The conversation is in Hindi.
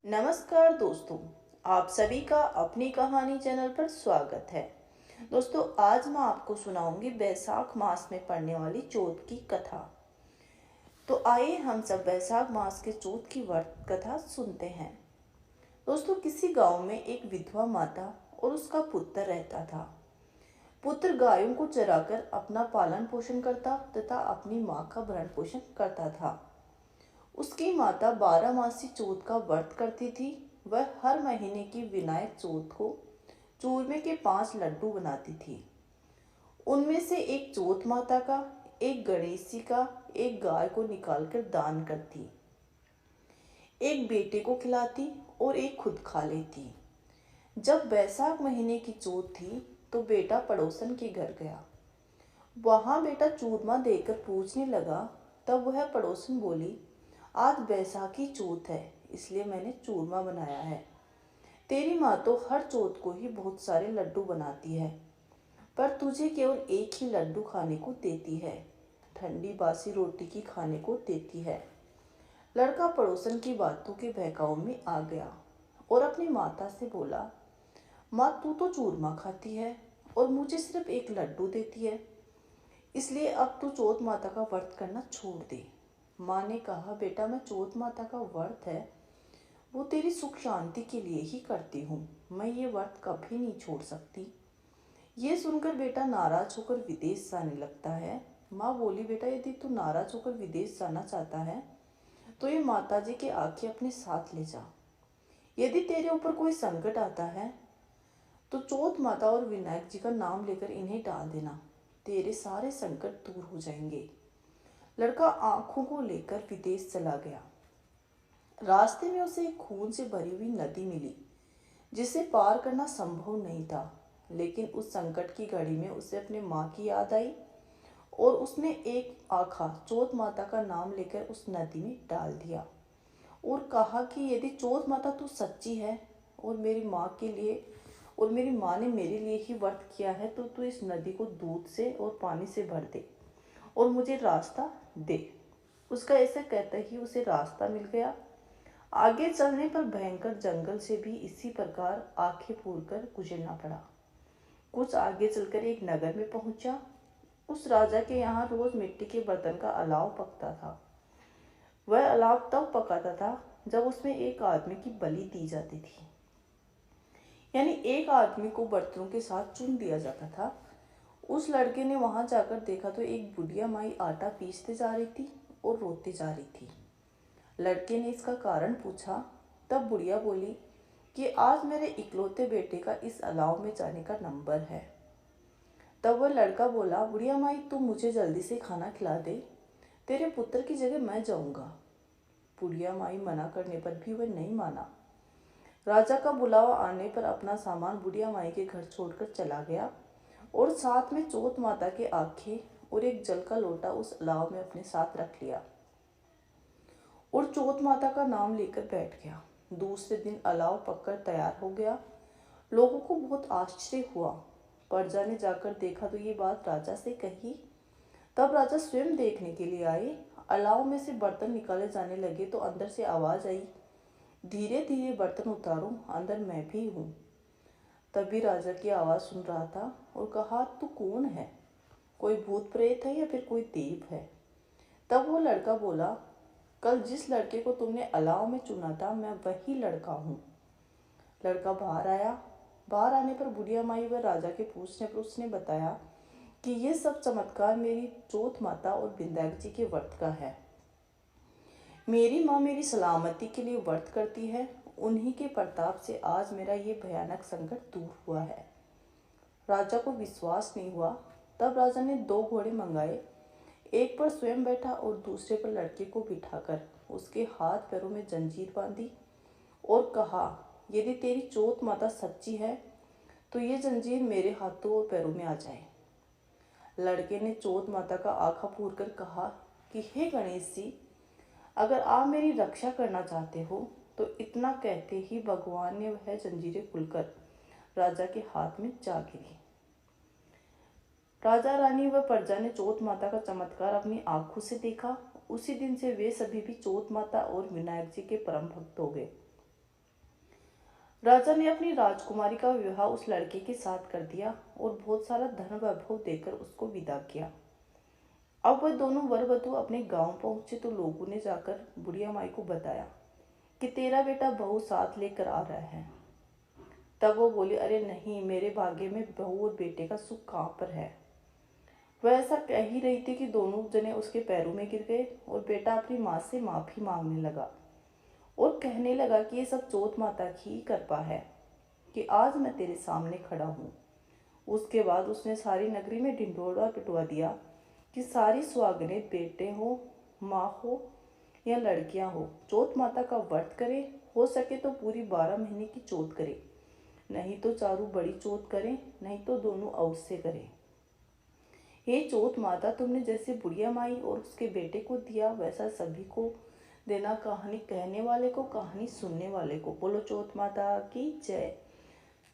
नमस्कार दोस्तों। आप सभी का अपनी कहानी चैनल पर स्वागत है। दोस्तों, आज मैं आपको सुनाऊंगी बैसाख मास में पड़ने वाली चौथ की कथा। तो आइए हम सब बैसाख मास के चौथ की व्रत कथा सुनते हैं। दोस्तों, किसी गांव में एक विधवा माता और उसका पुत्र रहता था। पुत्र गायों को चराकर अपना पालन पोषण करता तथा अपनी माँ का भरण पोषण करता था। उसकी माता 12 मासी चौथ का व्रत करती थी। वह हर महीने की विनायक चौथ को चूरमे के 5 लड्डू बनाती थी। उनमें से एक चौथ माता का, एक गणेश जी का, एक गाय को निकालकर दान करती, एक बेटे को खिलाती और एक खुद खा लेती। जब बैसाख महीने की चौथ थी तो बेटा पड़ोसन के घर गया। वहां बेटा चूरमा देकर पूछने लगा। तब वह पड़ोसन बोली, आज बैसाखी चौथ है, इसलिए मैंने चूरमा बनाया है। तेरी माँ तो हर चौथ को ही बहुत सारे लड्डू बनाती है, पर तुझे केवल एक ही लड्डू खाने को देती है, ठंडी बासी रोटी की खाने को देती है। लड़का पड़ोसन की बातों के बहकावे में आ गया और अपनी माता से बोला, माँ तू तो चूरमा खाती है और मुझे सिर्फ एक लड्डू देती है, इसलिए अब तू चौथ माता का व्रत करना छोड़ दे। माँ ने कहा, बेटा मैं चौथ माता का व्रत है वो तेरी सुख शांति के लिए ही करती हूँ, मैं ये व्रत कभी नहीं छोड़ सकती। ये सुनकर बेटा नाराज होकर विदेश जाने लगता है। माँ बोली, बेटा यदि तू नाराज होकर विदेश जाना चाहता है तो ये माता जी के आंखें अपने साथ ले जा। यदि तेरे ऊपर कोई संकट आता है तो चौथ माता और विनायक जी का नाम लेकर इन्हें डाल देना, तेरे सारे संकट दूर हो जाएंगे। लड़का आंखों को लेकर विदेश चला गया। रास्ते में उसे एक खून से भरी हुई नदी मिली जिसे पार करना संभव नहीं था, लेकिन उस संकट की घड़ी में उसे अपने माँ की याद आई और उसने एक आखा चौथ माता का नाम लेकर उस नदी में डाल दिया और कहा कि यदि चौथ माता तू सच्ची है और मेरी माँ के लिए और मेरी माँ ने मेरे लिए ही व्रत किया है तो तू इस नदी को दूध से और पानी से भर दे और मुझे रास्ता दे। उसका ऐसा कहते ही उसे रास्ता मिल गया। आगे चलने पर भयंकर जंगल से भी इसी प्रकार आंखें फोड़ कर गुजरना पड़ा। कुछ आगे चलकर एक नगर में पहुंचा। उस राजा के यहाँ रोज मिट्टी के बर्तन का अलाव पकता था। वह अलाव तब पकाता था जब उसमें एक आदमी की बलि दी जाती थी, यानी एक आदमी को बर्तनों के साथ चुन दिया जाता था। उस लड़के ने वहां जाकर देखा तो एक बुढ़िया माई आटा पीसते जा रही थी और रोती जा रही थी। लड़के ने इसका कारण पूछा। तब बुढ़िया बोली कि आज मेरे इकलौते बेटे का इस अलाव में जाने का नंबर है। तब वह लड़का बोला, बुढ़िया माई तू मुझे जल्दी से खाना खिला दे, तेरे पुत्र की जगह मैं जाऊंगा। बुढ़िया माई मना करने पर भी वह नहीं माना। राजा का बुलावा आने पर अपना सामान बुढ़िया माई के घर छोड़कर चला गया और साथ में चौथ माता के आंखें और एक जल का लोटा उस अलाव में अपने साथ रख लिया और चौथ माता का नाम लेकर बैठ गया। दूसरे दिन अलाव पककर तैयार हो गया। लोगों को बहुत आश्चर्य हुआ। प्रजा ने जाकर देखा तो ये बात राजा से कही। तब राजा स्वयं देखने के लिए आए। अलाव में से बर्तन निकाले जाने लगे तो अंदर से आवाज आई, धीरे धीरे बर्तन उतारो, अंदर मैं भी हूँ। तभी राजा की आवाज सुन रहा था और कहा, तू कौन है? कोई भूत प्रेत है या फिर कोई देव है? तब वो लड़का बोला, कल जिस लड़के को तुमने अलाव में चुना था मैं वही लड़का हूँ। लड़का बाहर आया। बाहर आने पर बुढ़िया माई व राजा के पूछने पर उसने बताया कि ये सब चमत्कार मेरी चौथ माता और विनायक जी के व्रत का है। मेरी माँ मेरी सलामती के लिए व्रत करती है, उन्हीं के प्रताप से आज मेरा ये भयानक संकट दूर हुआ है। राजा को विश्वास नहीं हुआ। तब राजा ने 2 घोड़े मंगाए, एक पर स्वयं बैठा और दूसरे पर लड़के को बिठाकर उसके हाथ पैरों में जंजीर बांधी और कहा, यदि तेरी चौथ माता सच्ची है तो ये जंजीर मेरे हाथों और पैरों में आ जाए। लड़के ने चौथ माता का आंखा पूर कर कहा कि हे गणेश जी, अगर आप मेरी रक्षा करना चाहते हो तो इतना कहते ही भगवान ने वह जंजीरें खुलकर राजा के हाथ में जा गिरी। राजा रानी व प्रजा ने चौथ माता का चमत्कार अपनी आंखों से देखा। उसी दिन से वे सभी भी चौथ माता और विनायक जी के परम भक्त हो गए। राजा ने अपनी राजकुमारी का विवाह उस लड़के के साथ कर दिया और बहुत सारा धन वैभव देकर उसको विदा किया। अब वह दोनों वर वधू अपने गांव पहुंचे तो लोगों ने जाकर बुढ़िया माई को बताया कि तेरा बेटा बहू साथ लेकर आ रहा है। तब वो बोली, अरे नहीं, मेरे भाग्य में बहू और बेटे का सुख कहाँ पर है। वह ऐसा कह ही रही थी कि दोनों जने उसके पैरों में गिर गए और बेटा अपनी माँ से माफी मांगने लगा और कहने लगा कि ये सब चौथ माता की ही कृपा है कि आज मैं तेरे सामने खड़ा हूँ। उसके बाद उसने सारी नगरी में ढिंढोरा पिटवा दिया कि सारी सुहागनें, बेटे हो, माँ हो या लड़कियां हो, चौथ माता का व्रत करे। हो सके तो पूरी 12 महीने की चौथ करे, नहीं तो चारू बड़ी चौथ करें, नहीं तो दोनों अवश्य करें। हे चौथ माता, तुमने जैसे बुढ़िया माई और उसके बेटे को दिया वैसा सभी को देना, कहानी कहने वाले को, कहानी सुनने वाले को। बोलो चौथ माता की जय।